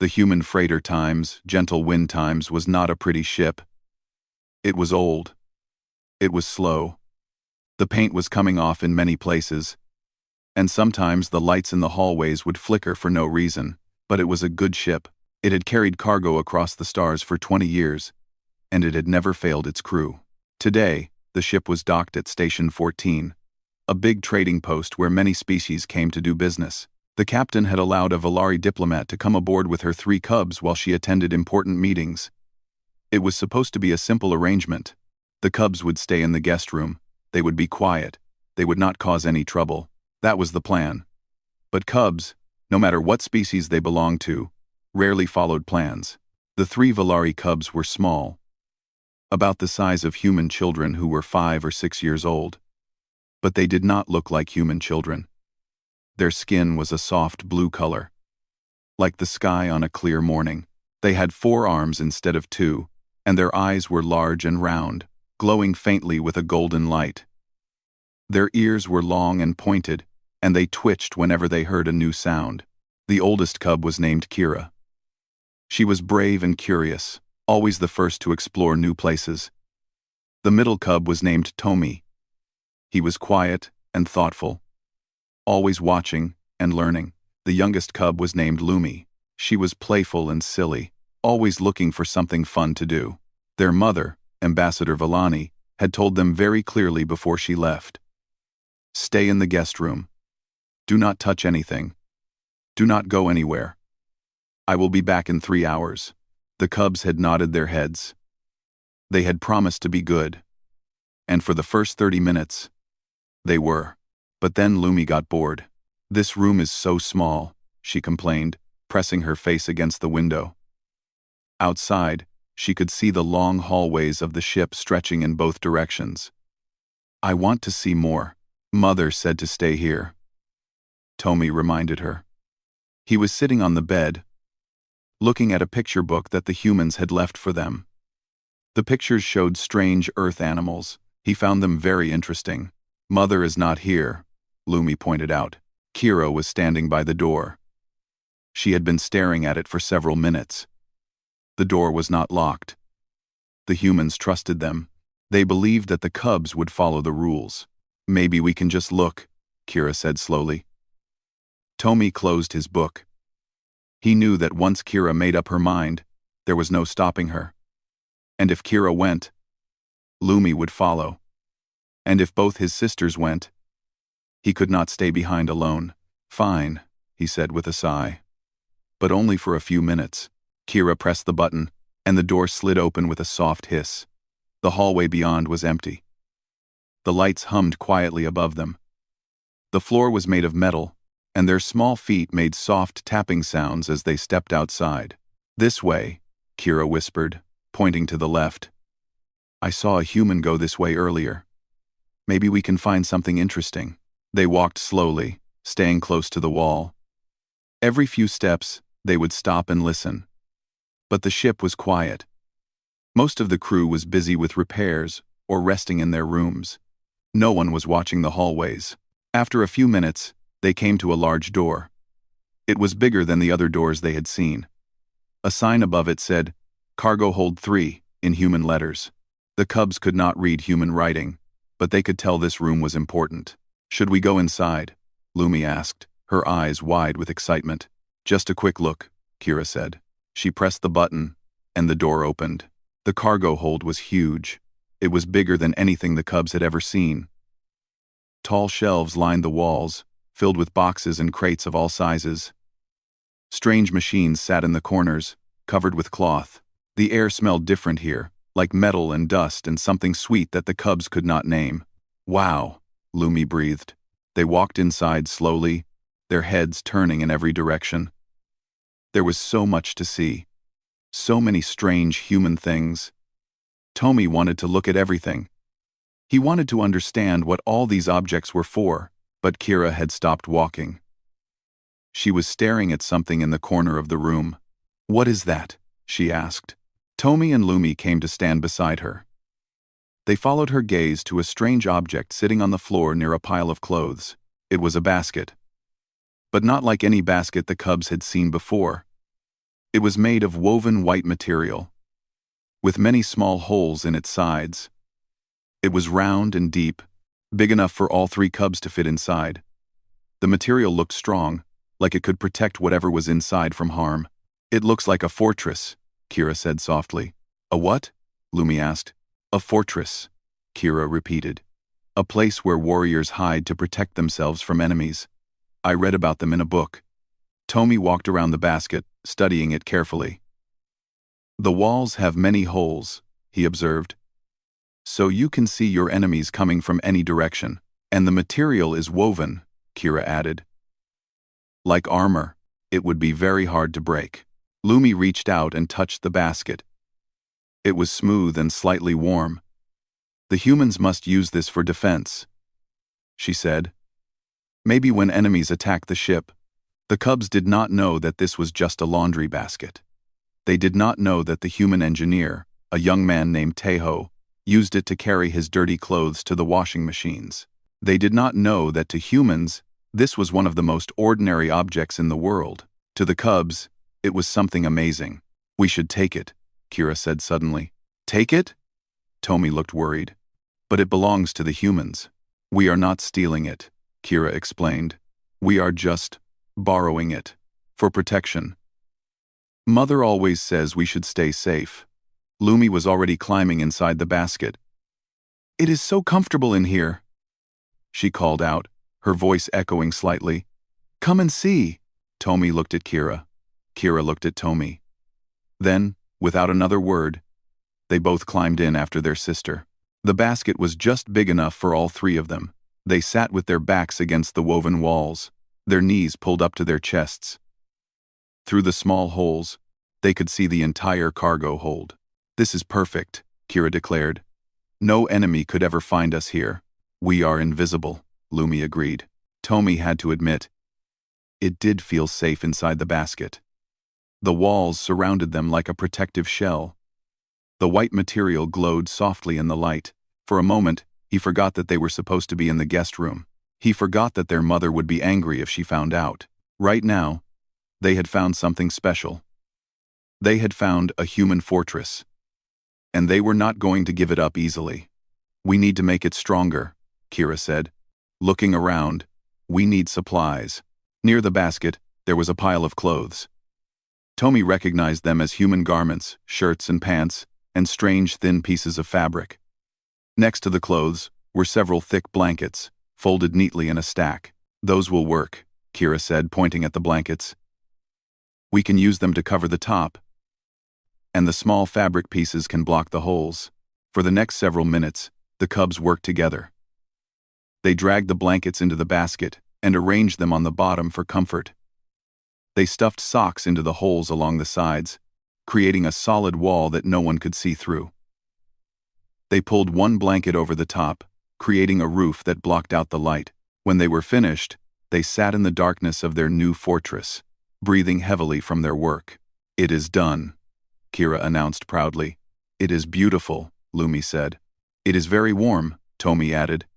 The human freighter Times, Gentle Wind Times, was not a pretty ship. It was old. It was slow. The paint was coming off in many places, and sometimes the lights in the hallways would flicker for no reason, but it was a good ship. It had carried cargo across the stars for 20 years, and it had never failed its crew. Today, the ship was docked at Station 14, a big trading post where many species came to do business. The captain had allowed a Valari diplomat to come aboard with her 3 cubs while she attended important meetings. It was supposed to be a simple arrangement. The cubs would stay in the guest room. They would be quiet. They would not cause any trouble. That was the plan. But cubs, no matter what species they belonged to, rarely followed plans. The 3 Valari cubs were small, about the size of human children who were 5 or 6 years old. But they did not look like human children. Their skin was a soft blue color, like the sky on a clear morning. They had 4 arms instead of 2, and their eyes were large and round, glowing faintly with a golden light. Their ears were long and pointed, and they twitched whenever they heard a new sound. The oldest cub was named Kira. She was brave and curious, always the first to explore new places. The middle cub was named Tomi. He was quiet and thoughtful, always watching and learning. The youngest cub was named Lumi. She was playful and silly, always looking for something fun to do. Their mother, Ambassador Villani, had told them very clearly before she left. Stay in the guest room. Do not touch anything. Do not go anywhere. I will be back in 3 hours. The cubs had nodded their heads. They had promised to be good. And for the first 30 minutes, they were. But then Lumi got bored. This room is so small, she complained, pressing her face against the window. Outside, she could see the long hallways of the ship stretching in both directions. I want to see more. Mother said to stay here. Tomi reminded her. He was sitting on the bed, looking at a picture book that the humans had left for them. The pictures showed strange earth animals. He found them very interesting. Mother is not here, Lumi pointed out. Kira was standing by the door. She had been staring at it for several minutes. The door was not locked. The humans trusted them. They believed that the cubs would follow the rules. Maybe we can just look, Kira said slowly. Tomi closed his book. He knew that once Kira made up her mind, there was no stopping her. And if Kira went, Lumi would follow. And if both his sisters went, he could not stay behind alone. Fine, he said with a sigh. But only for a few minutes. Kira pressed the button, and the door slid open with a soft hiss. The hallway beyond was empty. The lights hummed quietly above them. The floor was made of metal, and their small feet made soft tapping sounds as they stepped outside. This way, Kira whispered, pointing to the left. I saw a human go this way earlier. Maybe we can find something interesting. They walked slowly, staying close to the wall. Every few steps, they would stop and listen. But the ship was quiet. Most of the crew was busy with repairs or resting in their rooms. No one was watching the hallways. After a few minutes, they came to a large door. It was bigger than the other doors they had seen. A sign above it said, Cargo Hold 3, in human letters. The cubs could not read human writing, but they could tell this room was important. Should we go inside? Lumi asked, her eyes wide with excitement. Just a quick look, Kira said. She pressed the button, and the door opened. The cargo hold was huge. It was bigger than anything the cubs had ever seen. Tall shelves lined the walls, filled with boxes and crates of all sizes. Strange machines sat in the corners, covered with cloth. The air smelled different here, like metal and dust and something sweet that the cubs could not name. Wow, Lumi breathed. They walked inside slowly, their heads turning in every direction. There was so much to see. So many strange human things. Tomi wanted to look at everything. He wanted to understand what all these objects were for, but Kira had stopped walking. She was staring at something in the corner of the room. What is that? She asked. Tomi and Lumi came to stand beside her. They followed her gaze to a strange object sitting on the floor near a pile of clothes. It was a basket. But not like any basket the cubs had seen before. It was made of woven white material, with many small holes in its sides. It was round and deep, big enough for all 3 cubs to fit inside. The material looked strong, like it could protect whatever was inside from harm. "It looks like a fortress," Kira said softly. "A what?" Lumi asked. "A fortress," Kira repeated. "A place where warriors hide to protect themselves from enemies. I read about them in a book." Tomi walked around the basket, studying it carefully. "The walls have many holes," he observed. "So you can see your enemies coming from any direction. And the material is woven," Kira added. "Like armor. It would be very hard to break." Lumi reached out and touched the basket. It was smooth and slightly warm. "The humans must use this for defense," she said. "Maybe when enemies attack the ship." The cubs did not know that this was just a laundry basket. They did not know that the human engineer, a young man named Teho, used it to carry his dirty clothes to the washing machines. They did not know that to humans, this was one of the most ordinary objects in the world. To the cubs, it was something amazing. "We should take it," Kira said suddenly. "Take it?" Tomi looked worried. "But it belongs to the humans." "We are not stealing it," Kira explained. "We are just borrowing it. For protection. Mother always says we should stay safe." Lumi was already climbing inside the basket. "It is so comfortable in here," she called out, her voice echoing slightly. "Come and see." Tomi looked at Kira. Kira looked at Tomi. Then, without another word, they both climbed in after their sister. The basket was just big enough for all 3 of them. They sat with their backs against the woven walls, their knees pulled up to their chests. Through the small holes, they could see the entire cargo hold. "This is perfect," Kira declared. "No enemy could ever find us here. We are invisible," Lumi agreed. Tomi had to admit, it did feel safe inside the basket. The walls surrounded them like a protective shell. The white material glowed softly in the light. For a moment, he forgot that they were supposed to be in the guest room. He forgot that their mother would be angry if she found out. Right now, they had found something special. They had found a human fortress. And they were not going to give it up easily. "We need to make it stronger," Kira said. Looking around, "We need supplies." Near the basket, there was a pile of clothes. Tomi recognized them as human garments, shirts and pants, and strange thin pieces of fabric. Next to the clothes were several thick blankets, folded neatly in a stack. "Those will work," Kira said, pointing at the blankets. "We can use them to cover the top, and the small fabric pieces can block the holes." For the next several minutes, the cubs worked together. They dragged the blankets into the basket and arranged them on the bottom for comfort. They stuffed socks into the holes along the sides, creating a solid wall that no one could see through. They pulled one blanket over the top, creating a roof that blocked out the light. When they were finished, they sat in the darkness of their new fortress, breathing heavily from their work. "It is done," Kira announced proudly. "It is beautiful," Lumi said. "It is very warm," Tomi added.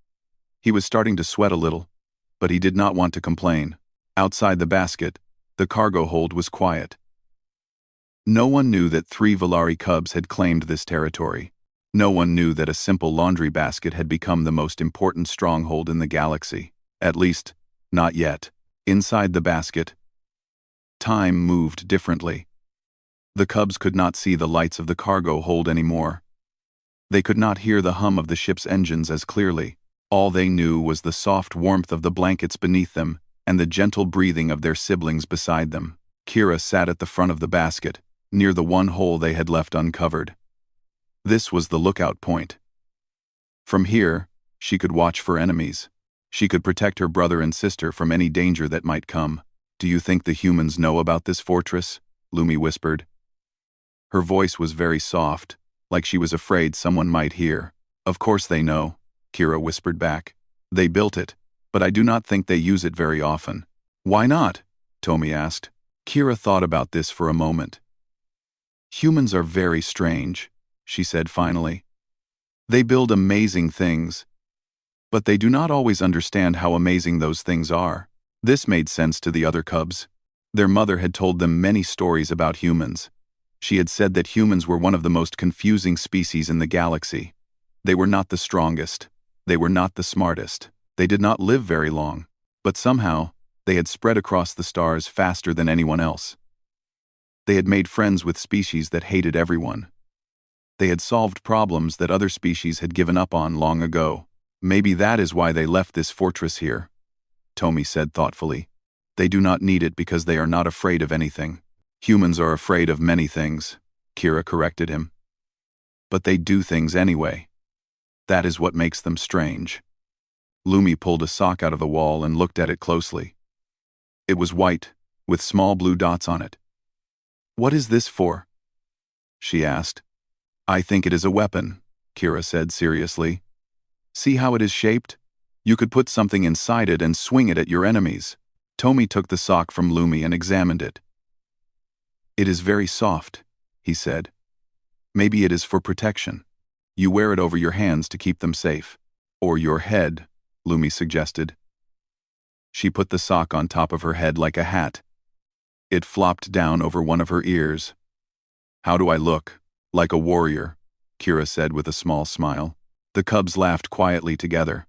He was starting to sweat a little, but he did not want to complain. Outside the basket, the cargo hold was quiet. No one knew that 3 Valari cubs had claimed this territory. No one knew that a simple laundry basket had become the most important stronghold in the galaxy. At least, not yet. Inside the basket, time moved differently. The cubs could not see the lights of the cargo hold anymore. They could not hear the hum of the ship's engines as clearly. All they knew was the soft warmth of the blankets beneath them and the gentle breathing of their siblings beside them. Kira sat at the front of the basket, near the one hole they had left uncovered. This was the lookout point. From here, she could watch for enemies. She could protect her brother and sister from any danger that might come. "Do you think the humans know about this fortress?" Lumi whispered. Her voice was very soft, like she was afraid someone might hear. "Of course they know," Kira whispered back. "They built it, but I do not think they use it very often." "Why not?" Tomi asked. Kira thought about this for a moment. "Humans are very strange," she said finally. "They build amazing things, but they do not always understand how amazing those things are." This made sense to the other cubs. Their mother had told them many stories about humans. She had said that humans were one of the most confusing species in the galaxy. They were not the strongest. They were not the smartest. They did not live very long. But somehow, they had spread across the stars faster than anyone else. They had made friends with species that hated everyone. They had solved problems that other species had given up on long ago. Maybe that is why they left this fortress here, Tomi said thoughtfully. They do not need it because they are not afraid of anything. Humans are afraid of many things, Kira corrected him. But they do things anyway. That is what makes them strange. Lumi pulled a sock out of the wall and looked at it closely. It was white, with small blue dots on it. What is this for? She asked. I think it is a weapon, Kira said seriously. See how it is shaped? You could put something inside it and swing it at your enemies. Tomi took the sock from Lumi and examined it. It is very soft, he said. Maybe it is for protection. You wear it over your hands to keep them safe. Or your head, Lumi suggested. She put the sock on top of her head like a hat. It flopped down over one of her ears. How do I look? Like a warrior, Kira said with a small smile. The cubs laughed quietly together.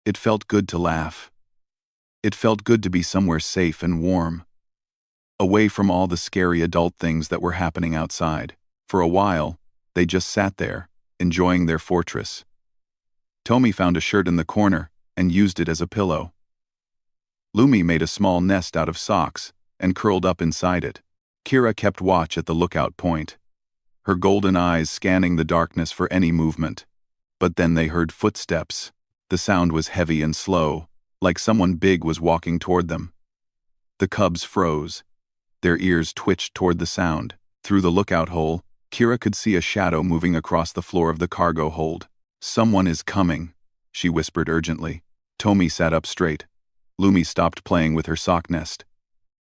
It felt good to laugh. It felt good to be somewhere safe and warm, away from all the scary adult things that were happening outside. For a while, they just sat there, enjoying their fortress. Tomi found a shirt in the corner and used it as a pillow. Lumi made a small nest out of socks and curled up inside it. Kira kept watch at the lookout point, her golden eyes scanning the darkness for any movement. But then they heard footsteps. The sound was heavy and slow, like someone big was walking toward them. The cubs froze. Their ears twitched toward the sound. Through the lookout hole, Kira could see a shadow moving across the floor of the cargo hold. Someone is coming, she whispered urgently. Tomi sat up straight. Lumi stopped playing with her sock nest.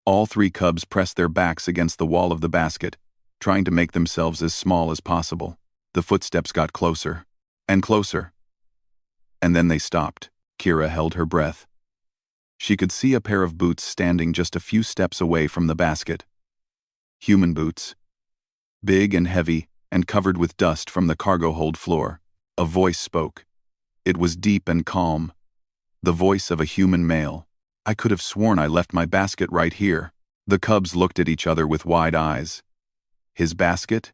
All three cubs pressed their backs against the wall of the basket, trying to make themselves as small as possible. The footsteps got closer and closer. And then they stopped. Kira held her breath. She could see a pair of boots standing just a few steps away from the basket. Human boots. Big and heavy and covered with dust from the cargo hold floor. A voice spoke. It was deep and calm. The voice of a human male. I could have sworn I left my basket right here. The cubs looked at each other with wide eyes. His basket?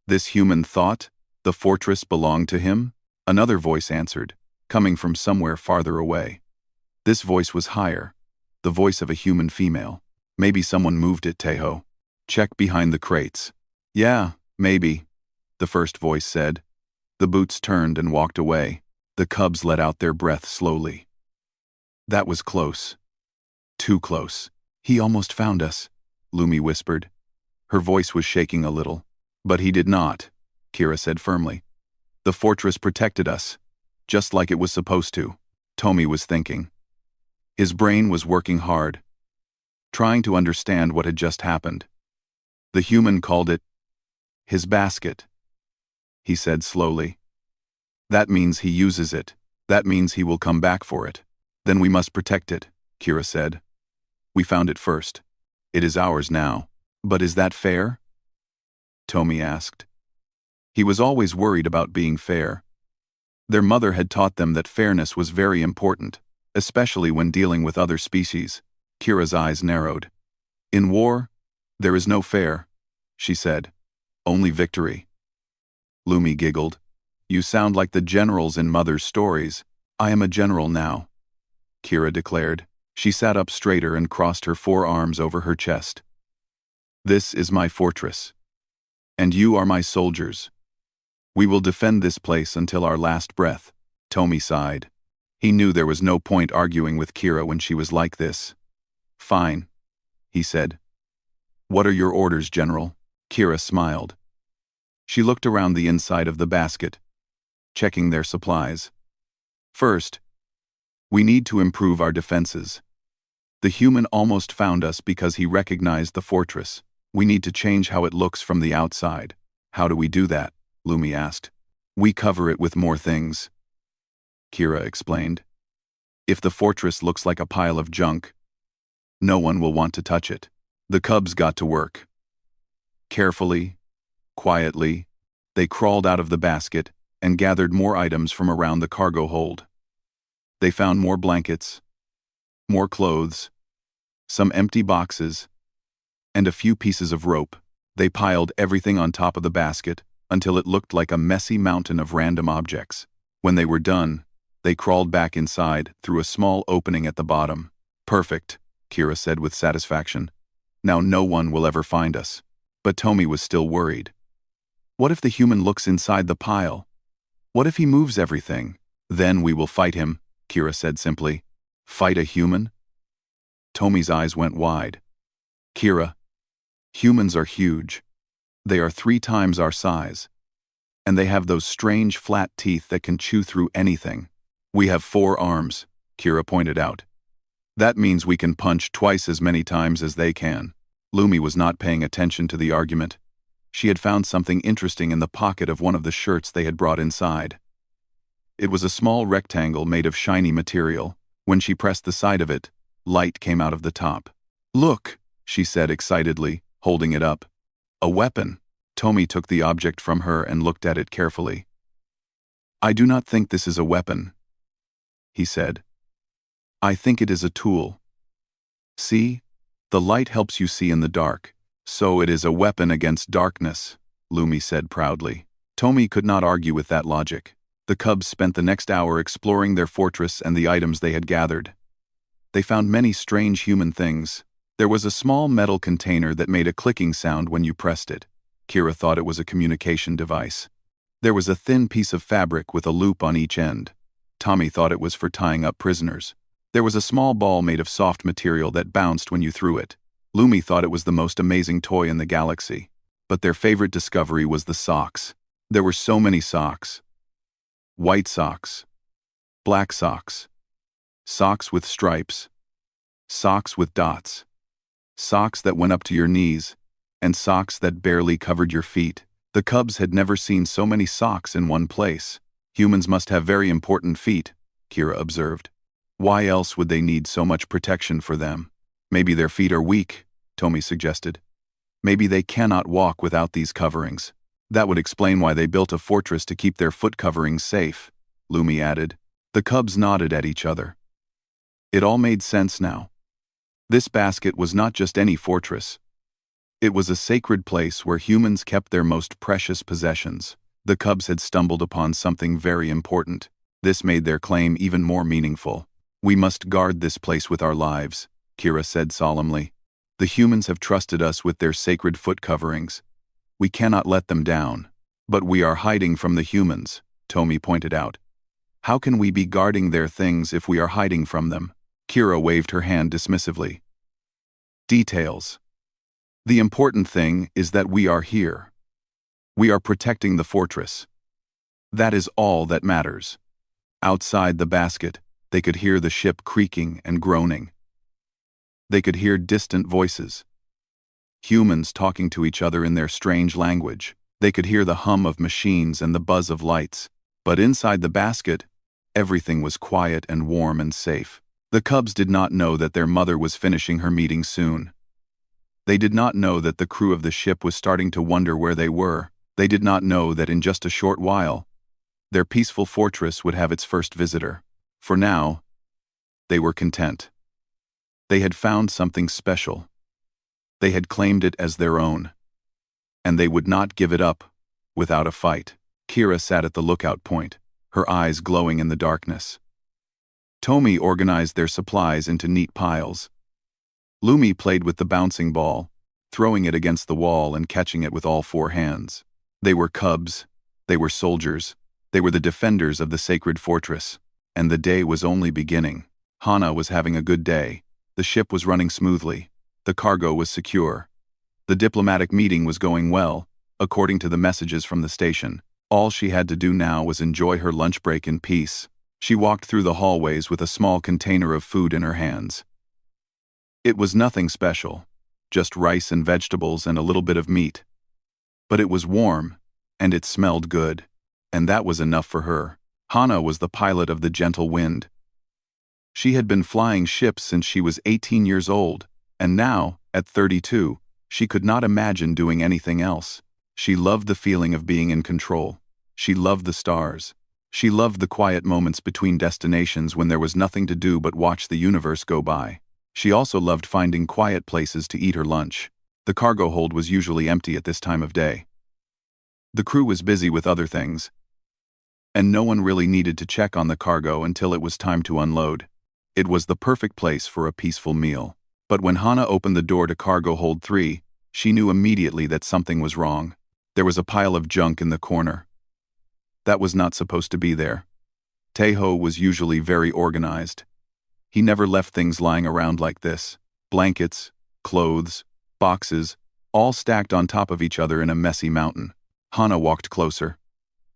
This human thought the fortress belonged to him? Another voice answered, coming from somewhere farther away. This voice was higher, the voice of a human female. Maybe someone moved it, Tejo. Check behind the crates. Yeah, maybe, the first voice said. The boots turned and walked away. The cubs let out their breath slowly. That was close. Too close. He almost found us, Lumi whispered. Her voice was shaking a little. But he did not, Kira said firmly. The fortress protected us, just like it was supposed to, Tomi was thinking. His brain was working hard, trying to understand what had just happened. The human called it his basket, he said slowly. That means he uses it. That means he will come back for it. Then we must protect it, Kira said. We found it first. It is ours now. But is that fair? Tomi asked. He was always worried about being fair. Their mother had taught them that fairness was very important, especially when dealing with other species. Kira's eyes narrowed. In war, there is no fair, she said. Only victory. Lumi giggled. You sound like the generals in Mother's stories. I am a general now, Kira declared. She sat up straighter and crossed her forearms over her chest. This is my fortress. And you are my soldiers. We will defend this place until our last breath, Tomi sighed. He knew there was no point arguing with Kira when she was like this. Fine, he said. What are your orders, General? Kira smiled. She looked around the inside of the basket, checking their supplies. First, we need to improve our defenses. The human almost found us because he recognized the fortress. We need to change how it looks from the outside. How do we do that? Lumi asked. We cover it with more things, Kira explained. If the fortress looks like a pile of junk, No one will want to touch it. The cubs got to work. Carefully, quietly, they crawled out of the basket and gathered more items from around the cargo hold. They found more blankets, more clothes, some empty boxes, and a few pieces of rope. They piled everything on top of the basket until it looked like a messy mountain of random objects. When they were done, they crawled back inside through a small opening at the bottom. Perfect, Kira said with satisfaction. Now no one will ever find us. But Tomi was still worried. What if the human looks inside the pile? What if he moves everything? Then we will fight him, Kira said simply. Fight a human? Tomi's eyes went wide. Kira, humans are huge. They are 3 times our size. And they have those strange flat teeth that can chew through anything. We have 4 arms, Kira pointed out. That means we can punch twice as many times as they can. Lumi was not paying attention to the argument. She had found something interesting in the pocket of one of the shirts they had brought inside. It was a small rectangle made of shiny material. When she pressed the side of it, light came out of the top. Look, she said excitedly, holding it up. A weapon. Tomi took the object from her and looked at it carefully. I do not think this is a weapon, he said. I think it is a tool. See? The light helps you see in the dark. So it is a weapon against darkness, Lumi said proudly. Tomi could not argue with that logic. The cubs spent the next hour exploring their fortress and the items they had gathered. They found many strange human things. There was a small metal container that made a clicking sound when you pressed it. Kira thought it was a communication device. There was a thin piece of fabric with a loop on each end. Tommy thought it was for tying up prisoners. There was a small ball made of soft material that bounced when you threw it. Lumi thought it was the most amazing toy in the galaxy. But their favorite discovery was the socks. There were so many socks. White socks. Black socks. Socks with stripes. Socks with dots. Socks that went up to your knees. And socks that barely covered your feet. The cubs had never seen so many socks in one place. Humans must have very important feet, Kira observed. Why else would they need so much protection for them? Maybe their feet are weak, Tomi suggested. Maybe they cannot walk without these coverings. That would explain why they built a fortress to keep their foot coverings safe, Lumi added. The cubs nodded at each other. It all made sense now. This basket was not just any fortress. It was a sacred place where humans kept their most precious possessions. The cubs had stumbled upon something very important. This made their claim even more meaningful. We must guard this place with our lives, Kira said solemnly. The humans have trusted us with their sacred foot coverings. We cannot let them down. But we are hiding from the humans, Tomi pointed out. How can we be guarding their things if we are hiding from them? Kira waved her hand dismissively. Details. The important thing is that we are here. We are protecting the fortress. That is all that matters. Outside the basket, they could hear the ship creaking and groaning. They could hear distant voices. Humans talking to each other in their strange language. They could hear the hum of machines and the buzz of lights. But inside the basket, everything was quiet and warm and safe. The cubs did not know that their mother was finishing her meeting soon. They did not know that the crew of the ship was starting to wonder where they were. They did not know that in just a short while, their peaceful fortress would have its first visitor. For now, they were content. They had found something special. They had claimed it as their own. And they would not give it up without a fight. Kira sat at the lookout point, her eyes glowing in the darkness. Tomi organized their supplies into neat piles. Lumi played with the bouncing ball, throwing it against the wall and catching it with all 4 hands. They were cubs. They were soldiers. They were the defenders of the sacred fortress. And the day was only beginning. Hana was having a good day. The ship was running smoothly. The cargo was secure. The diplomatic meeting was going well, according to the messages from the station. All she had to do now was enjoy her lunch break in peace. She walked through the hallways with a small container of food in her hands. It was nothing special, just rice and vegetables and a little bit of meat. But it was warm, and it smelled good, and that was enough for her. Hana was the pilot of the gentle wind. She had been flying ships since she was 18 years old, And now, at 32, she could not imagine doing anything else. She loved the feeling of being in control. She loved the stars. She loved the quiet moments between destinations when there was nothing to do but watch the universe go by. She also loved finding quiet places to eat her lunch. The cargo hold was usually empty at this time of day. The crew was busy with other things, and no one really needed to check on the cargo until it was time to unload. It was the perfect place for a peaceful meal. But when Hana opened the door to cargo hold 3, she knew immediately that something was wrong. There was a pile of junk in the corner. That was not supposed to be there. Taeho was usually very organized. He never left things lying around like this. Blankets, clothes, boxes, all stacked on top of each other in a messy mountain. Hana walked closer,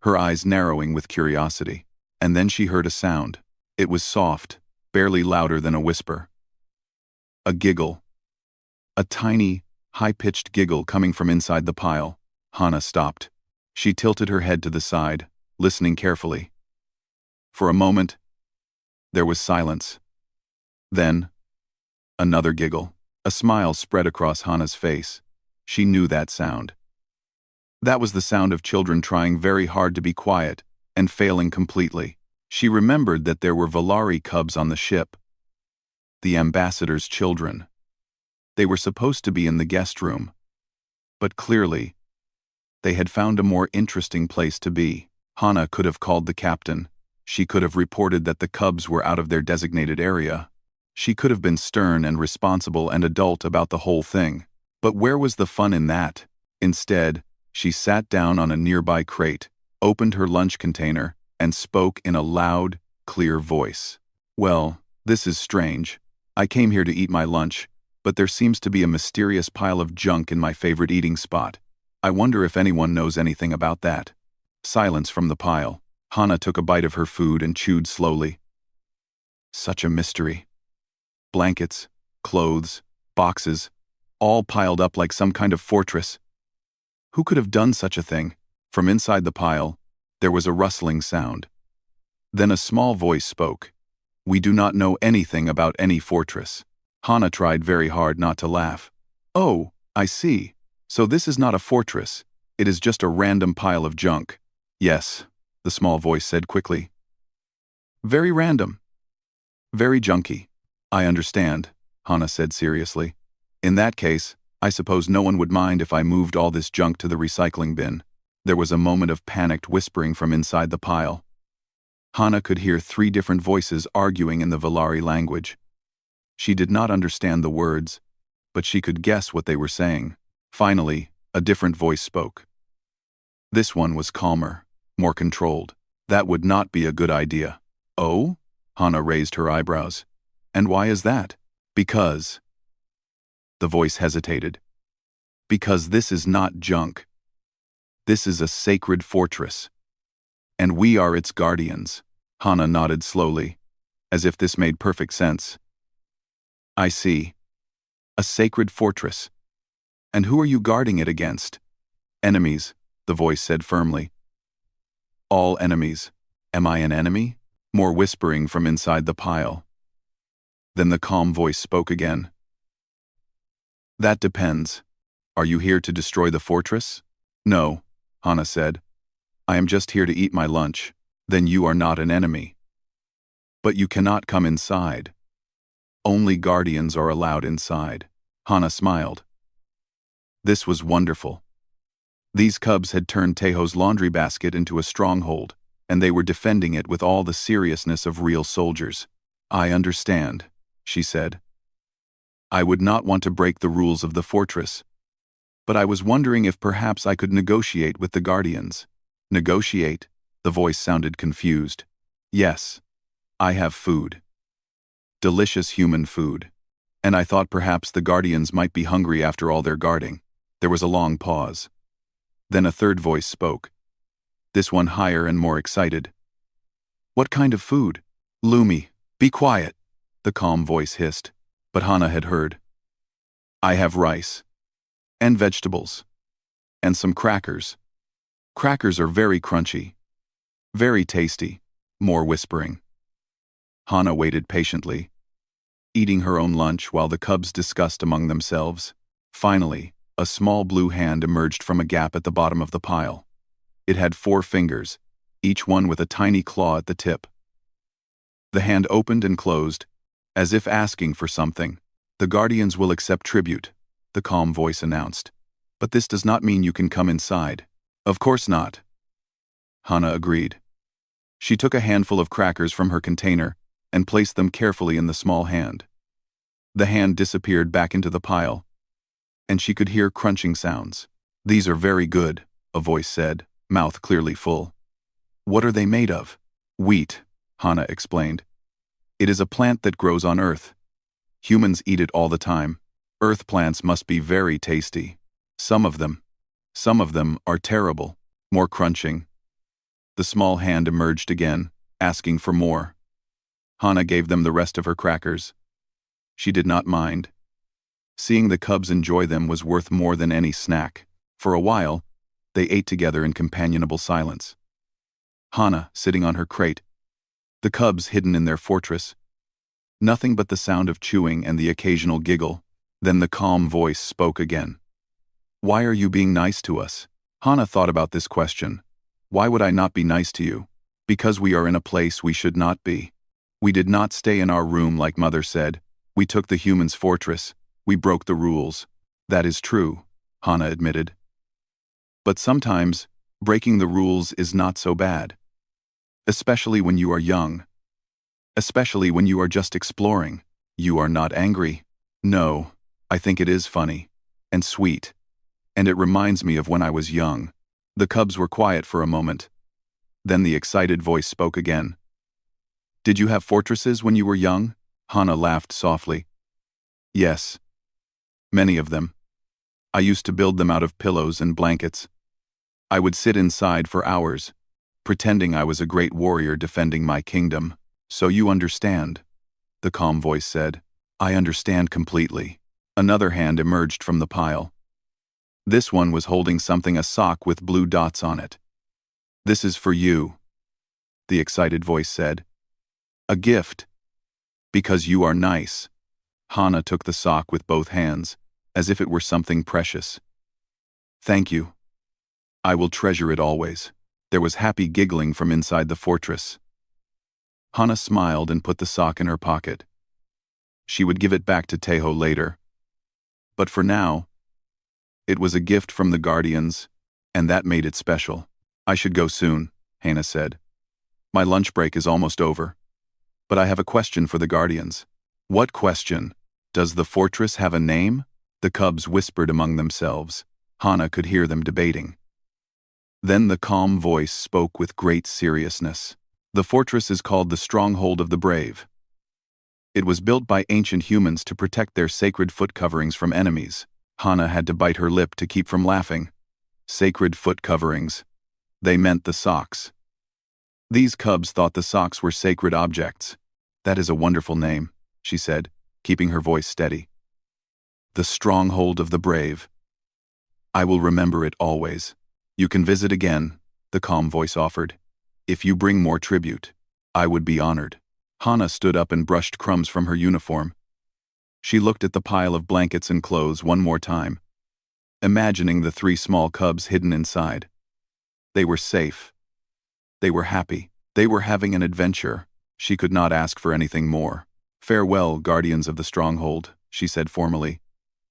her eyes narrowing with curiosity. And then she heard a sound. It was soft, barely louder than a whisper. A giggle. A tiny, high-pitched giggle coming from inside the pile. Hana stopped. She tilted her head to the side, listening carefully. For a moment, there was silence. Then, another giggle. A smile spread across Hana's face. She knew that sound. That was the sound of children trying very hard to be quiet and failing completely. She remembered that there were Valari cubs on the ship. The ambassador's children. They were supposed to be in the guest room. But clearly, they had found a more interesting place to be. Hana could have called the captain. She could have reported that the cubs were out of their designated area. She could have been stern and responsible and adult about the whole thing. But where was the fun in that? Instead, she sat down on a nearby crate, opened her lunch container, and spoke in a loud, clear voice. Well, this is strange. I came here to eat my lunch, but there seems to be a mysterious pile of junk in my favorite eating spot. I wonder if anyone knows anything about that. Silence from the pile. Hana took a bite of her food and chewed slowly. Such a mystery. Blankets, clothes, boxes, all piled up like some kind of fortress. Who could have done such a thing? From inside the pile, there was a rustling sound. Then a small voice spoke. We do not know anything about any fortress. Hana tried very hard not to laugh. Oh, I see. So this is not a fortress. It is just a random pile of junk. Yes, the small voice said quickly. Very random. Very junky. I understand, Hana said seriously. In that case, I suppose no one would mind if I moved all this junk to the recycling bin. There was a moment of panicked whispering from inside the pile. Hana could hear 3 different voices arguing in the Valari language. She did not understand the words, but she could guess what they were saying. Finally, a different voice spoke. This one was calmer, more controlled. That would not be a good idea. Oh? Hana raised her eyebrows. And why is that? Because. The voice hesitated. Because this is not junk. This is a sacred fortress. And we are its guardians. Hana nodded slowly, as if this made perfect sense. I see. A sacred fortress. And who are you guarding it against? Enemies, the voice said firmly. All enemies. Am I an enemy? More whispering from inside the pile. Then the calm voice spoke again. That depends. Are you here to destroy the fortress? No, Hana said. I am just here to eat my lunch. Then you are not an enemy. But you cannot come inside. Only guardians are allowed inside. Hana smiled. This was wonderful. These cubs had turned Taeho's laundry basket into a stronghold, and they were defending it with all the seriousness of real soldiers. I understand, she said. I would not want to break the rules of the fortress, but I was wondering if perhaps I could negotiate with the guardians. Negotiate? The voice sounded confused. Yes, I have food. Delicious human food. And I thought perhaps the guardians might be hungry after all their guarding. There was a long pause. Then a third voice spoke. This one higher and more excited. What kind of food? Lumi, be quiet, the calm voice hissed. But Hana had heard. I have rice. And vegetables. And some crackers. Crackers are very crunchy. Very tasty. More whispering. Hana waited patiently. eating her own lunch while the cubs discussed among themselves. Finally, a small blue hand emerged from a gap at the bottom of the pile. It had 4 fingers, each one with a tiny claw at the tip. The hand opened and closed, as if asking for something. "The Guardians will accept tribute," the calm voice announced. "But this does not mean you can come inside." "Of course not," Hana agreed. She took a handful of crackers from her container and placed them carefully in the small hand. The hand disappeared back into the pile, and she could hear crunching sounds. "These are very good," a voice said, mouth clearly full. "What are they made of?" "Wheat," Hana explained. "It is a plant that grows on Earth. Humans eat it all the time. Earth plants must be very tasty. Some of them are terrible." More crunching. The small hand emerged again, asking for more. Hana gave them the rest of her crackers. She did not mind. Seeing the cubs enjoy them was worth more than any snack. For a while, they ate together in companionable silence. Hana sitting on her crate, the cubs hidden in their fortress. Nothing but the sound of chewing and the occasional giggle. Then the calm voice spoke again. "Why are you being nice to us?" Hana thought about this question. "Why would I not be nice to you?" "Because we are in a place we should not be. We did not stay in our room like Mother said. We took the humans' fortress. We broke the rules." "That is true," Hana admitted. "But sometimes, breaking the rules is not so bad. Especially when you are young. Especially when you are just exploring. You are not angry." "No, I think it is funny. And sweet. And it reminds me of when I was young." The cubs were quiet for a moment. Then the excited voice spoke again. "Did you have fortresses when you were young?" Hana laughed softly. "Yes. Many of them. I used to build them out of pillows and blankets. I would sit inside for hours, pretending I was a great warrior defending my kingdom." "So you understand," the calm voice said. "I understand completely." Another hand emerged from the pile. This one was holding something, a sock with blue dots on it. "This is for you," the excited voice said. "A gift. Because you are nice." Hana took the sock with both hands, as if it were something precious. "Thank you. I will treasure it always." There was happy giggling from inside the fortress. Hana smiled and put the sock in her pocket. She would give it back to Teho later. But for now, it was a gift from the Guardians, and that made it special. "I should go soon," Hana said. "My lunch break is almost over. But I have a question for the Guardians." "What question? Does the fortress have a name?" The cubs whispered among themselves. Hana could hear them debating. Then the calm voice spoke with great seriousness. "The fortress is called the Stronghold of the Brave. It was built by ancient humans to protect their sacred foot coverings from enemies." Hana had to bite her lip to keep from laughing. Sacred foot coverings. They meant the socks. These cubs thought the socks were sacred objects. "That is a wonderful name," she said, keeping her voice steady. "The Stronghold of the Brave. I will remember it always." "You can visit again," the calm voice offered. "If you bring more tribute, I would be honored." Hana stood up and brushed crumbs from her uniform. She looked at the pile of blankets and clothes one more time, imagining the 3 small cubs hidden inside. They were safe. They were happy. They were having an adventure. She could not ask for anything more. "Farewell, Guardians of the Stronghold," she said formally.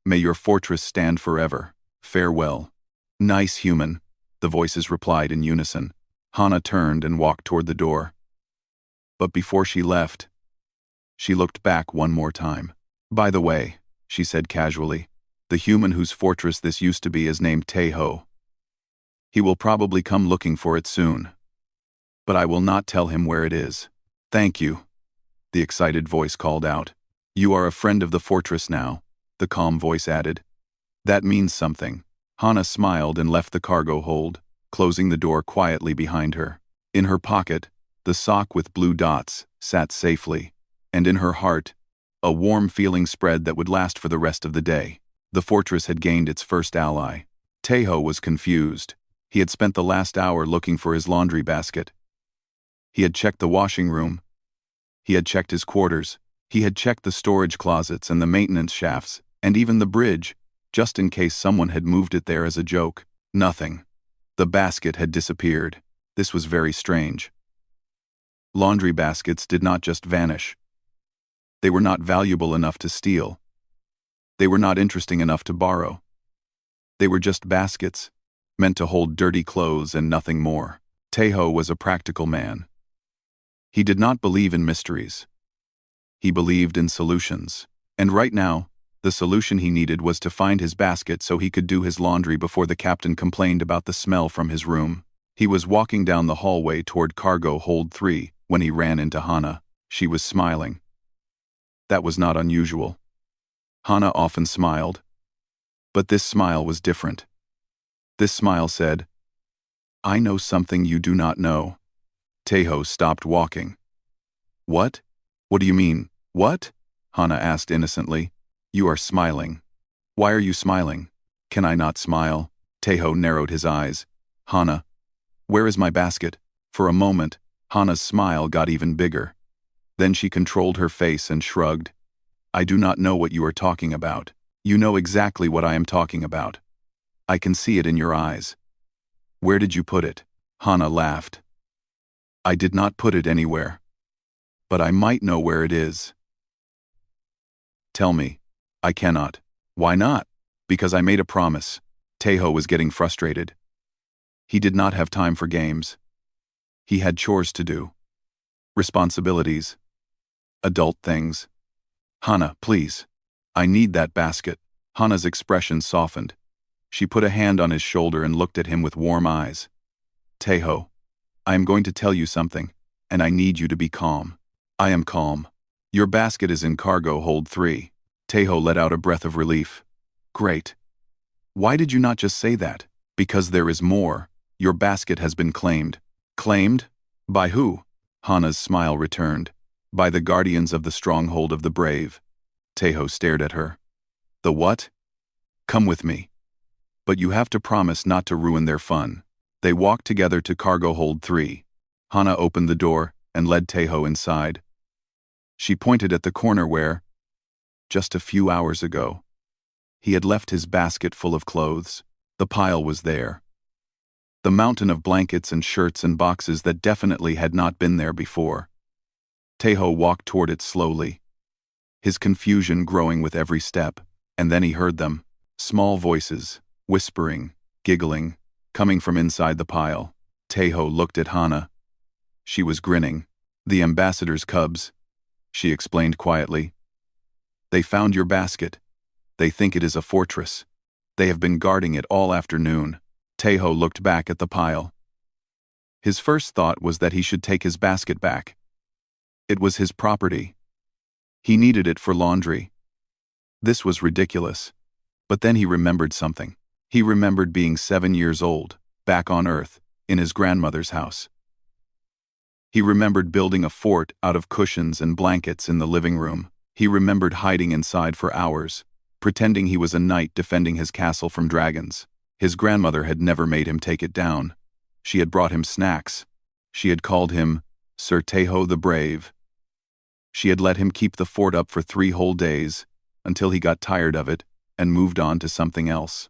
"May your fortress stand forever. Farewell." "Nice human," the voices replied in unison. Hana turned and walked toward the door. But before she left, she looked back one more time. "By the way," she said casually, "the human whose fortress this used to be is named Teho. He will probably come looking for it soon. But I will not tell him where it is." "Thank you," the excited voice called out. "You are a friend of the fortress now," the calm voice added. "That means something." Hana smiled and left the cargo hold, closing the door quietly behind her. In her pocket, the sock with blue dots sat safely, and in her heart, a warm feeling spread that would last for the rest of the day. The fortress had gained its first ally. Teho was confused. He had spent the last hour looking for his laundry basket. He had checked the washing room. He had checked his quarters. He had checked the storage closets and the maintenance shafts, and even the bridge, just in case someone had moved it there as a joke. Nothing. The basket had disappeared. This was very strange. Laundry baskets did not just vanish. They were not valuable enough to steal. They were not interesting enough to borrow. They were just baskets, meant to hold dirty clothes and nothing more. Tejo was a practical man. He did not believe in mysteries. He believed in solutions. And right now, the solution he needed was to find his basket so he could do his laundry before the captain complained about the smell from his room. He was walking down the hallway toward cargo hold 3 when he ran into Hana. She was smiling. That was not unusual. Hana often smiled. But this smile was different. This smile said, "I know something you do not know." Tejo stopped walking. "What? What do you mean, what?" Hana asked innocently. "You are smiling. Why are you smiling?" "Can I not smile?" Tejo narrowed his eyes. "Hana, where is my basket?" For a moment, Hana's smile got even bigger. Then she controlled her face and shrugged. "I do not know what you are talking about. You know exactly what I am talking about. I can see it in your eyes. Where did you put it?" Hana laughed. "I did not put it anywhere. But I might know where it is." "Tell me." "I cannot." "Why not?" "Because I made a promise." Tejo was getting frustrated. He did not have time for games. He had chores to do. Responsibilities. Adult things. "Hana, please. I need that basket." Hana's expression softened. She put a hand on his shoulder and looked at him with warm eyes. "Tejo, I am going to tell you something, and I need you to be calm." "I am calm. Your basket is in cargo hold 3. Tejo let out a breath of relief. "Great. Why did you not just say that?" "Because there is more. Your basket has been claimed." "Claimed? By who?" Hana's smile returned. "By the guardians of the Stronghold of the Brave." Tejo stared at her. "The what?" "Come with me. But you have to promise not to ruin their fun." They walked together to cargo hold 3. Hana opened the door and led Tejo inside. She pointed at the corner where, just a few hours ago, he had left his basket full of clothes. The pile was there. The mountain of blankets and shirts and boxes that definitely had not been there before. Tejo walked toward it slowly, his confusion growing with every step, and then he heard them, small voices, whispering, giggling, coming from inside the pile. Tejo looked at Hana. She was grinning. "The ambassador's cubs," she explained quietly. "They found your basket. They think it is a fortress. They have been guarding it all afternoon." Tejo looked back at the pile. His first thought was that he should take his basket back. It was his property. He needed it for laundry. This was ridiculous. But then he remembered something. He remembered being 7 years old, back on Earth, in his grandmother's house. He remembered building a fort out of cushions and blankets in the living room. He remembered hiding inside for hours, pretending he was a knight defending his castle from dragons. His grandmother had never made him take it down. She had brought him snacks. She had called him Sir Tejo the Brave. She had let him keep the fort up for 3 whole days, until he got tired of it and moved on to something else.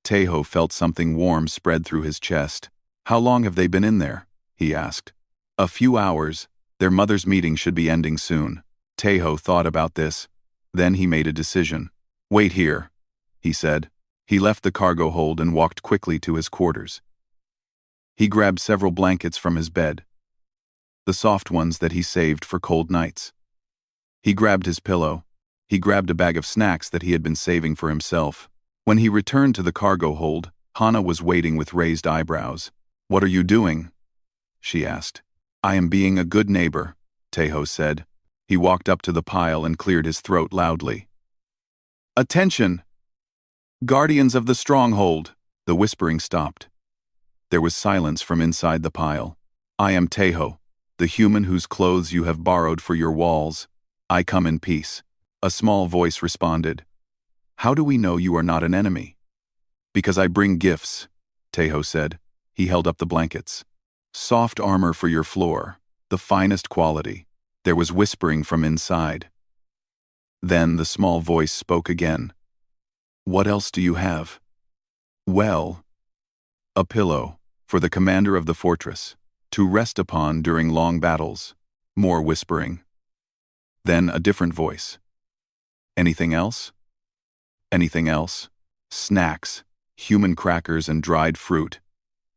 Tejo felt something warm spread through his chest. "How long have they been in there?" he asked. "A few hours. Their mother's meeting should be ending soon." Tejo thought about this. Then he made a decision. "Wait here," he said. He left the cargo hold and walked quickly to his quarters. He grabbed several blankets from his bed, the soft ones that he saved for cold nights. He grabbed his pillow. He grabbed a bag of snacks that he had been saving for himself. When he returned to the cargo hold, Hana was waiting with raised eyebrows. "What are you doing?" she asked. "I am being a good neighbor," Tejo said. He walked up to the pile and cleared his throat loudly. "Attention! Guardians of the Stronghold!" The whispering stopped. There was silence from inside the pile. "I am Tejo, the human whose clothes you have borrowed for your walls. I come in peace." A small voice responded. "How do we know you are not an enemy?" "Because I bring gifts," Tejo said. He held up the blankets. "Soft armor for your floor, the finest quality." There was whispering from inside. Then the small voice spoke again. "What else do you have?" "Well, a pillow, for the commander of the fortress, to rest upon during long battles." More whispering. Then a different voice. "Anything else?" "Anything else? Snacks, human crackers and dried fruit.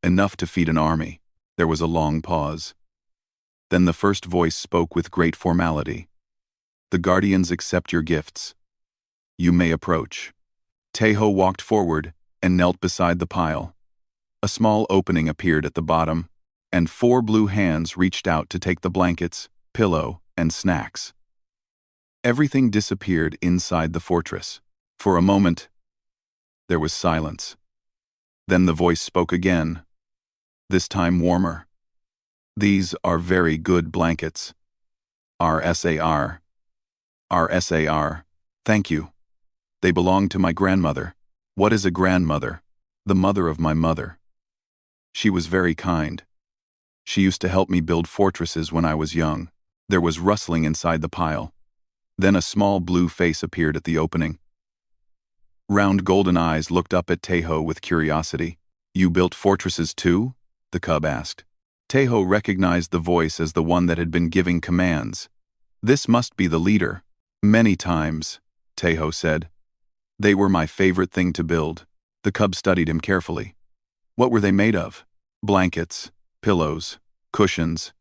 Enough to feed an army." There was a long pause. Then the first voice spoke with great formality. "The guardians accept your gifts. You may approach." Tejo walked forward and knelt beside the pile. A small opening appeared at the bottom, and 4 blue hands reached out to take the blankets, pillow, and snacks. Everything disappeared inside the fortress. For a moment, there was silence. Then the voice spoke again, this time warmer. "These are very good blankets. RSAR. RSAR. Thank you. They belong to my grandmother." "What is a grandmother?" "The mother of my mother. She was very kind. She used to help me build fortresses when I was young." There was rustling inside the pile. Then a small blue face appeared at the opening. Round golden eyes looked up at Tejo with curiosity. "You built fortresses too?" the cub asked. Tejo recognized the voice as the one that had been giving commands. "This must be the leader." "Many times," Tejo said. "They were my favorite thing to build." The cub studied him carefully. "What were they made of?" "Blankets, pillows, cushions,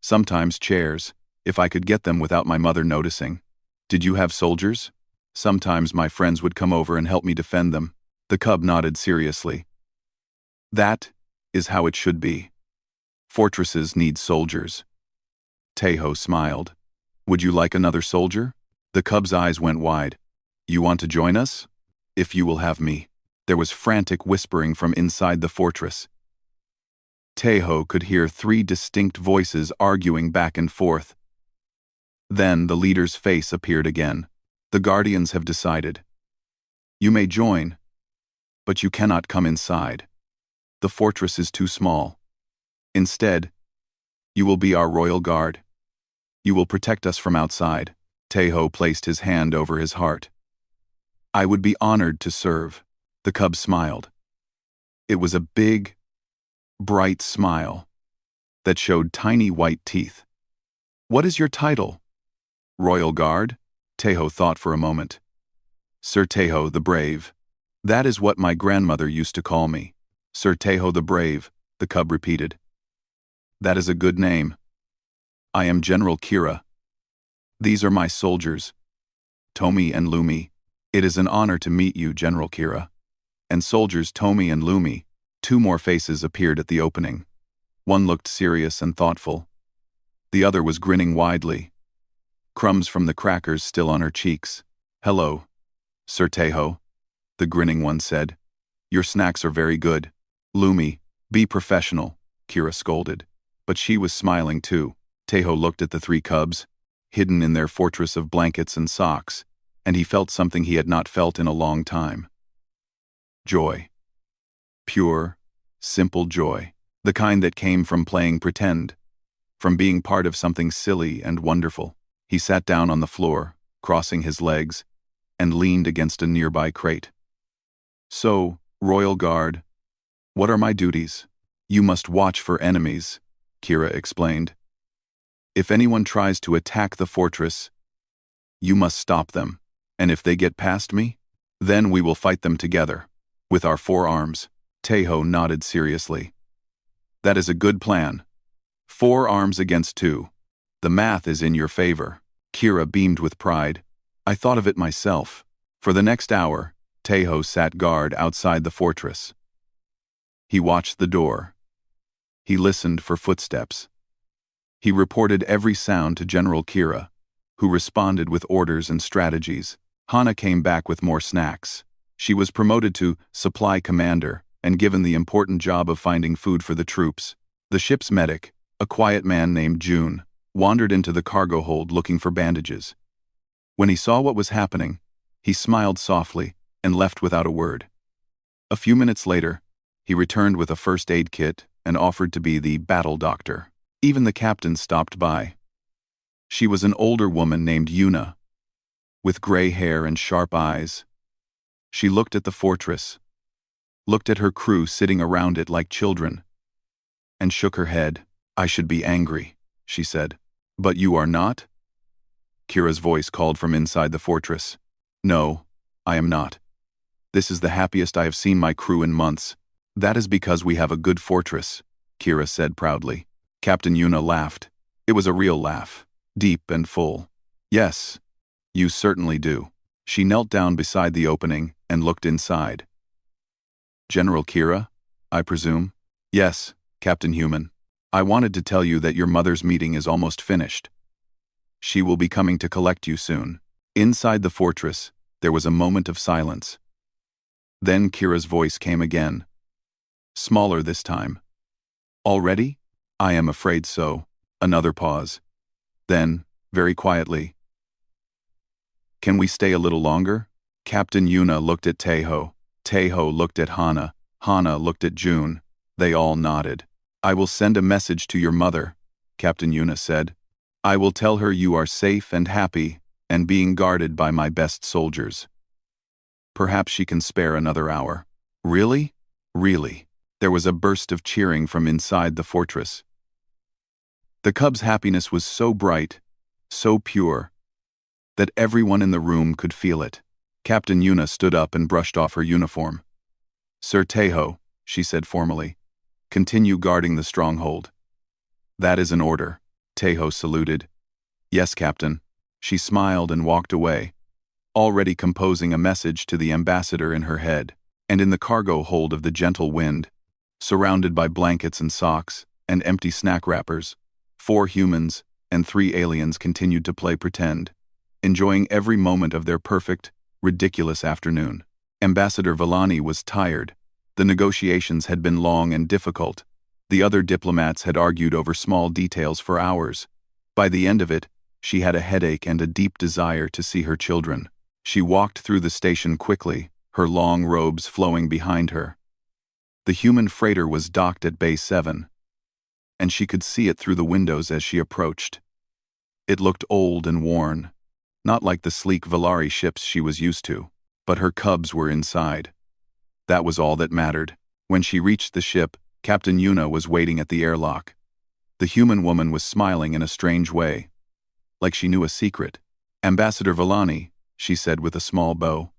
sometimes chairs, if I could get them without my mother noticing." "Did you have soldiers?" "Sometimes my friends would come over and help me defend them." The cub nodded seriously. "That is how it should be. Fortresses need soldiers." Tejo smiled. "Would you like another soldier?" The cub's eyes went wide. "You want to join us?" "If you will have me." There was frantic whispering from inside the fortress. Tejo could hear 3 distinct voices arguing back and forth. Then the leader's face appeared again. "The guardians have decided. You may join, but you cannot come inside. The fortress is too small. Instead, you will be our royal guard. You will protect us from outside." Tejo placed his hand over his heart. "I would be honored to serve." The cub smiled. It was a big, bright smile that showed tiny white teeth. "What is your title?" "Royal Guard?" Tejo thought for a moment. "Sir Tejo the Brave. That is what my grandmother used to call me." "Sir Tejo the Brave," the cub repeated. "That is a good name. I am General Kira. These are my soldiers, Tomi and Lumi." "It is an honor to meet you, General Kira." And soldiers Tomi and Lumi. 2 more faces appeared at the opening. One looked serious and thoughtful. The other was grinning widely, crumbs from the crackers still on her cheeks. "Hello, Sir Tejo," the grinning one said. "Your snacks are very good." "Lumi, be professional," Kira scolded. But she was smiling too. Tejo looked at the 3 cubs, hidden in their fortress of blankets and socks, and he felt something he had not felt in a long time. Joy. Pure, simple joy. The kind that came from playing pretend, from being part of something silly and wonderful. He sat down on the floor, crossing his legs, and leaned against a nearby crate. "So, Royal Guard, what are my duties?" "You must watch for enemies," Kira explained. "If anyone tries to attack the fortress, you must stop them. And if they get past me, then we will fight them together, with our 4 arms." Tejo nodded seriously. "That is a good plan. 4 arms against 2. The math is in your favor." Kira beamed with pride. "I thought of it myself." For the next hour, Tejo sat guard outside the fortress. He watched the door. He listened for footsteps. He reported every sound to General Kira, who responded with orders and strategies. Hana came back with more snacks. She was promoted to supply commander and given the important job of finding food for the troops. The ship's medic, a quiet man named June, wandered into the cargo hold looking for bandages. When he saw what was happening, he smiled softly and left without a word. A few minutes later, he returned with a first aid kit and offered to be the battle doctor. Even the captain stopped by. She was an older woman named Yuna. with gray hair and sharp eyes. She looked at the fortress, looked at her crew sitting around it like children, and shook her head. "I should be angry," she said. "But you are not?" Kira's voice called from inside the fortress. "No, I am not. This is the happiest I have seen my crew in months. That is because we have a good fortress," Kira said proudly. Captain Yuna laughed. It was a real laugh, deep and full. "Yes, you certainly do." She knelt down beside the opening and looked inside. "General Kira, I presume?" "Yes, Captain Human. I wanted to tell you that your mother's meeting is almost finished. She will be coming to collect you soon." Inside the fortress, there was a moment of silence. Then Kira's voice came again. Smaller this time. "Already? I am afraid so." Another pause. Then, very quietly, "Can we stay a little longer?" Captain Yuna looked at Taeho. Taeho looked at Hana. Hana looked at June. They all nodded. "I will send a message to your mother," Captain Yuna said. "I will tell her you are safe and happy and being guarded by my best soldiers. Perhaps she can spare another hour." "Really? Really?" There was a burst of cheering from inside the fortress. The cub's happiness was so bright, so pure, that everyone in the room could feel it. Captain Yuna stood up and brushed off her uniform. "Sir Taeho," she said formally, "continue guarding the stronghold." "That is an order." Taeho saluted. "Yes, Captain." She smiled and walked away, already composing a message to the ambassador in her head. And in the cargo hold of the Gentle Wind, surrounded by blankets and socks and empty snack wrappers, 4 humans and 3 aliens continued to play pretend, enjoying every moment of their perfect, ridiculous afternoon. Ambassador Villani was tired. The negotiations had been long and difficult. The other diplomats had argued over small details for hours. By the end of it, she had a headache and a deep desire to see her children. She walked through the station quickly, her long robes flowing behind her. The human freighter was docked at Bay 7, and she could see it through the windows as she approached. It looked old and worn, not like the sleek Valari ships she was used to, but her cubs were inside. That was all that mattered. When she reached the ship, Captain Yuna was waiting at the airlock. The human woman was smiling in a strange way, like she knew a secret. "Ambassador Villani," she said with a small bow.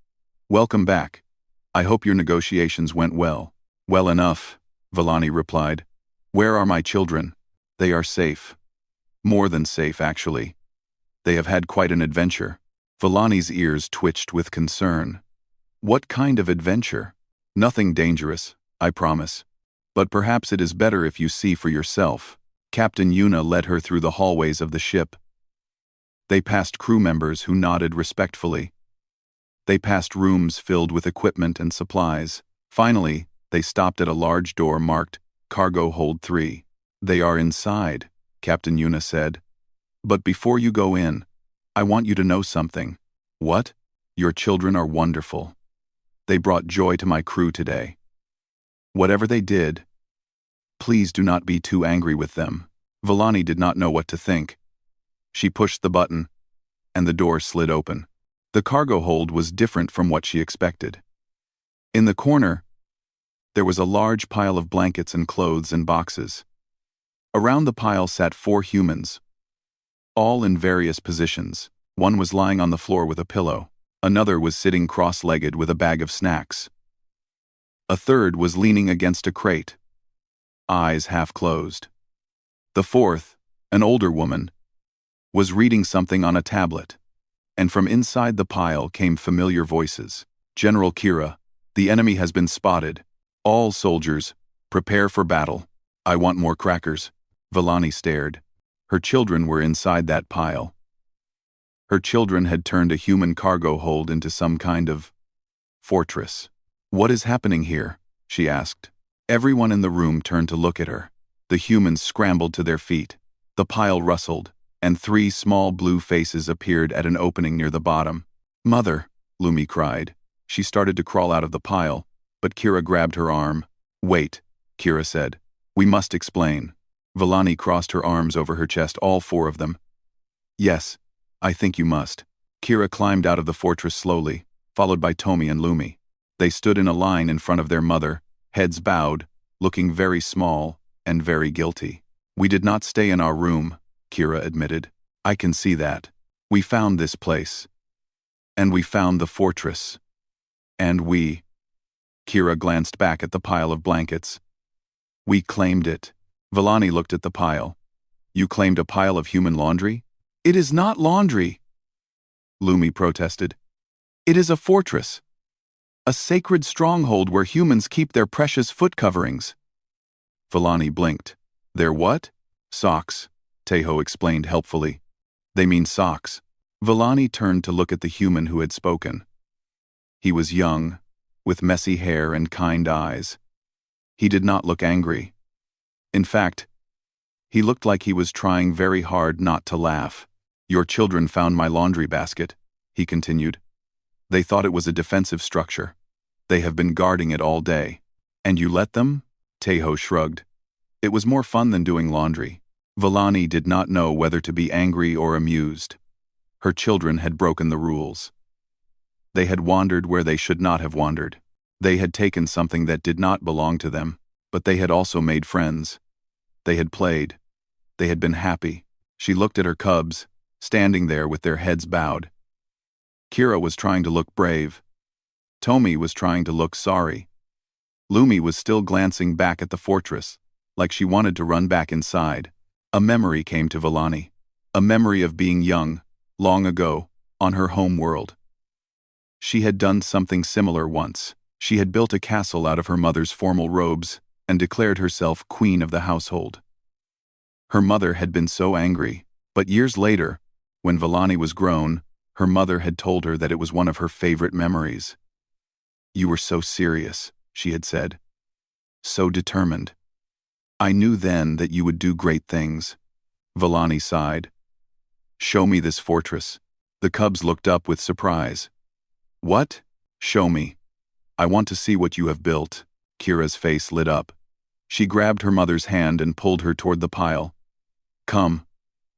"Welcome back. I hope your negotiations went well." "Well enough," Villani replied. "Where are my children?" "They are safe. More than safe, actually. They have had quite an adventure." Villani's ears twitched with concern. "What kind of adventure?" "Nothing dangerous, I promise. But perhaps it is better if you see for yourself." Captain Yuna led her through the hallways of the ship. They passed crew members who nodded respectfully. They passed rooms filled with equipment and supplies. Finally, they stopped at a large door marked Cargo Hold 3. "They are inside," Captain Yuna said. "But before you go in, I want you to know something." "What?" "Your children are wonderful. They brought joy to my crew today. Whatever they did, please do not be too angry with them." Villani did not know what to think. She pushed the button, and the door slid open. The cargo hold was different from what she expected. In the corner, there was a large pile of blankets and clothes and boxes. Around the pile sat 4 humans, all in various positions. One was lying on the floor with a pillow. Another was sitting cross-legged with a bag of snacks. A third was leaning against a crate, eyes half closed. The fourth, an older woman, was reading something on a tablet. And from inside the pile came familiar voices. "General Kira, the enemy has been spotted. All soldiers, prepare for battle. I want more crackers." Villani stared. Her children were inside that pile. Her children had turned a human cargo hold into some kind of fortress. "What is happening here?" she asked. Everyone in the room turned to look at her. The humans scrambled to their feet. The pile rustled, and 3 small blue faces appeared at an opening near the bottom. "Mother," Lumi cried. She started to crawl out of the pile, but Kira grabbed her arm. "Wait," Kira said. "We must explain." Villani crossed her arms over her chest, all 4 of them. "Yes, I think you must." Kira climbed out of the fortress slowly, followed by Tomi and Lumi. They stood in a line in front of their mother, heads bowed, looking very small and very guilty. "We did not stay in our room," Kira admitted. "I can see that. We found this place. And we found the fortress. And we—" Kira glanced back at the pile of blankets. "We claimed it." Villani looked at the pile. "You claimed a pile of human laundry?" "It is not laundry," Lumi protested. "It is a fortress. A sacred stronghold where humans keep their precious foot coverings." Villani blinked. "Their what?" "Socks," Tejo explained helpfully. "They mean socks." Villani turned to look at the human who had spoken. He was young, with messy hair and kind eyes. He did not look angry. In fact, he looked like he was trying very hard not to laugh. "Your children found my laundry basket," he continued. "They thought it was a defensive structure. They have been guarding it all day." "And you let them?" Tejo shrugged. "It was more fun than doing laundry." Villani did not know whether to be angry or amused. Her children had broken the rules. They had wandered where they should not have wandered. They had taken something that did not belong to them, but they had also made friends. They had played. They had been happy. She looked at her cubs, standing there with their heads bowed. Kira was trying to look brave. Tomi was trying to look sorry. Lumi was still glancing back at the fortress, like she wanted to run back inside. A memory came to Villani. A memory of being young, long ago, on her home world. She had done something similar once. She had built a castle out of her mother's formal robes and declared herself queen of the household. Her mother had been so angry, but years later, when Villani was grown, her mother had told her that it was one of her favorite memories. "You were so serious," she had said. "So determined. I knew then that you would do great things." Villani sighed. "Show me this fortress." The cubs looked up with surprise. "What? Show me. I want to see what you have built." Kira's face lit up. She grabbed her mother's hand and pulled her toward the pile. "Come.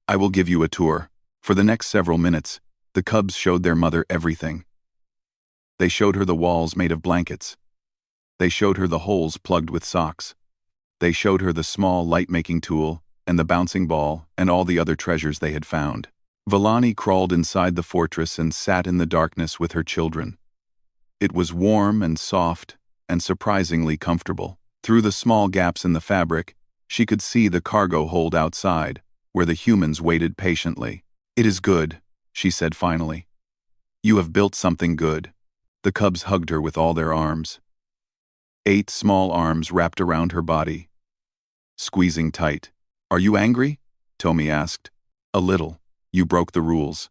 I will give you a tour." For the next several minutes, the cubs showed their mother everything. They showed her the walls made of blankets. They showed her the holes plugged with socks. They showed her the small light-making tool and the bouncing ball and all the other treasures they had found. Villani crawled inside the fortress and sat in the darkness with her children. It was warm and soft and surprisingly comfortable. Through the small gaps in the fabric, she could see the cargo hold outside, where the humans waited patiently. "It is good," she said finally. "You have built something good." The cubs hugged her with all their arms. 8 small arms wrapped around her body, squeezing tight. "Are you angry?" Tomi asked. "A little. You broke the rules.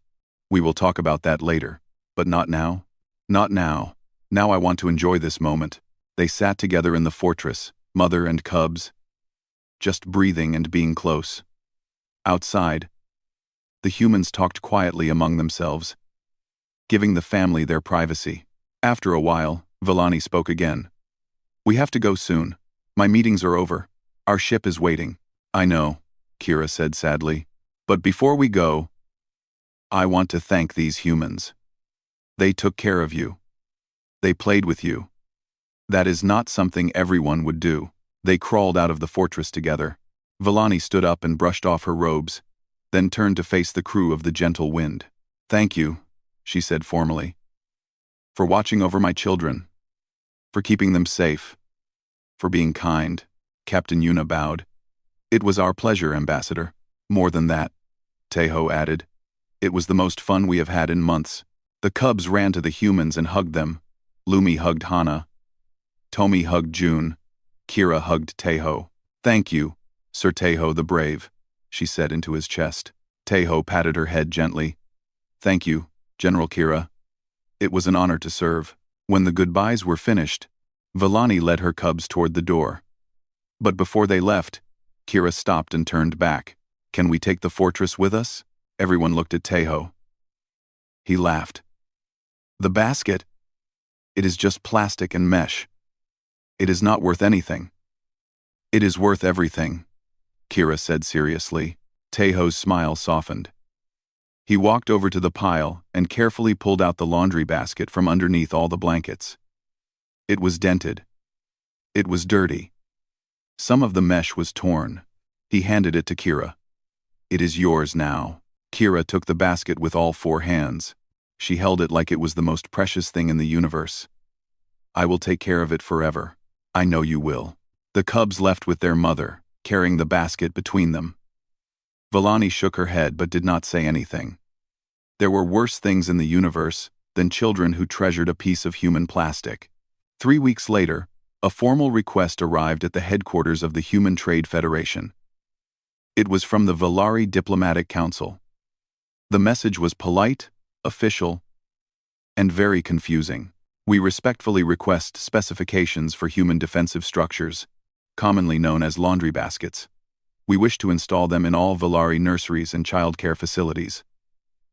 We will talk about that later. But not now?" "Not now. Now I want to enjoy this moment." They sat together in the fortress, mother and cubs, just breathing and being close. Outside, the humans talked quietly among themselves, giving the family their privacy. After a while, Villani spoke again. "We have to go soon. My meetings are over. Our ship is waiting." "I know," Kira said sadly. "But before we go, I want to thank these humans. They took care of you. They played with you. That is not something everyone would do." They crawled out of the fortress together. Villani stood up and brushed off her robes, then turned to face the crew of the Gentle Wind. "Thank you," she said formally, "for watching over my children, for keeping them safe, for being kind." Captain Yuna bowed. "It was our pleasure, Ambassador. More than that," Tejo added. "It was the most fun we have had in months." The cubs ran to the humans and hugged them. Lumi hugged Hana. Tomi hugged June. Kira hugged Tejo. "Thank you, Sir Tejo the Brave," she said into his chest. Tejo patted her head gently. "Thank you, General Kira. It was an honor to serve." When the goodbyes were finished, Villani led her cubs toward the door. But before they left, Kira stopped and turned back. "Can we take the fortress with us?" Everyone looked at Tejo. He laughed. "The basket? It is just plastic and mesh. It is not worth anything." "It is worth everything," Kira said seriously. Tejo's smile softened. He walked over to the pile and carefully pulled out the laundry basket from underneath all the blankets. It was dented. It was dirty. Some of the mesh was torn. He handed it to Kira. "It is yours now." Kira took the basket with all 4 hands. She held it like it was the most precious thing in the universe. "I will take care of it forever. I know you will." The cubs left with their mother, carrying the basket between them. Vellani shook her head but did not say anything. There were worse things in the universe than children who treasured a piece of human plastic. 3 weeks later, a formal request arrived at the headquarters of the Human Trade Federation. It was from the Vellari Diplomatic Council. The message was polite, official, and very confusing. "We respectfully request specifications for human defensive structures, commonly known as laundry baskets. We wish to install them in all Vellari nurseries and childcare facilities.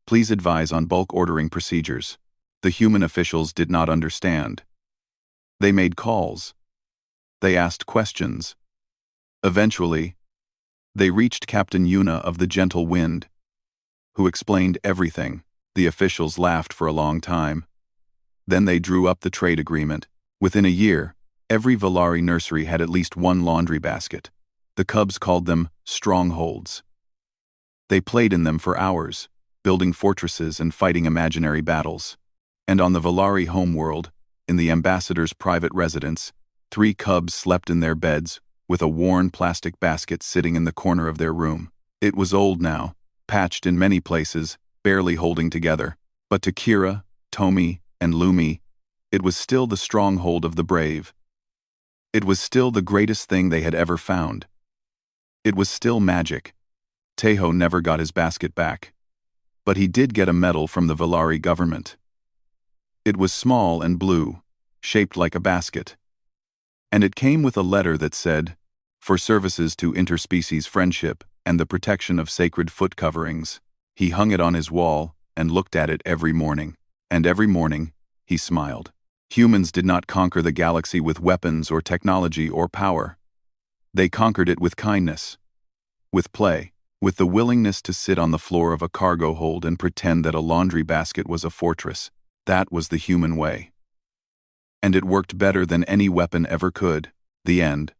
Please advise on bulk ordering procedures." The human officials did not understand. They made calls. They asked questions. Eventually, they reached Captain Yuna of the Gentle Wind, who explained everything. The officials laughed for a long time. Then they drew up the trade agreement. Within a year, every Vellari nursery had at least 1 laundry basket. The cubs called them strongholds. They played in them for hours, building fortresses and fighting imaginary battles. And on the Vellari homeworld, in the ambassador's private residence, 3 cubs slept in their beds, with a worn plastic basket sitting in the corner of their room. It was old now, patched in many places, barely holding together. But to Kira, Tomi, and Lumi, it was still the stronghold of the brave. It was still the greatest thing they had ever found. It was still magic. Tejo never got his basket back. But he did get a medal from the Vellari government. It was small and blue, shaped like a basket. And it came with a letter that said, "For services to interspecies friendship and the protection of sacred foot coverings." He hung it on his wall and looked at it every morning. And every morning, he smiled. Humans did not conquer the galaxy with weapons or technology or power. They conquered it with kindness, with play, with the willingness to sit on the floor of a cargo hold and pretend that a laundry basket was a fortress. That was the human way. And it worked better than any weapon ever could. The end.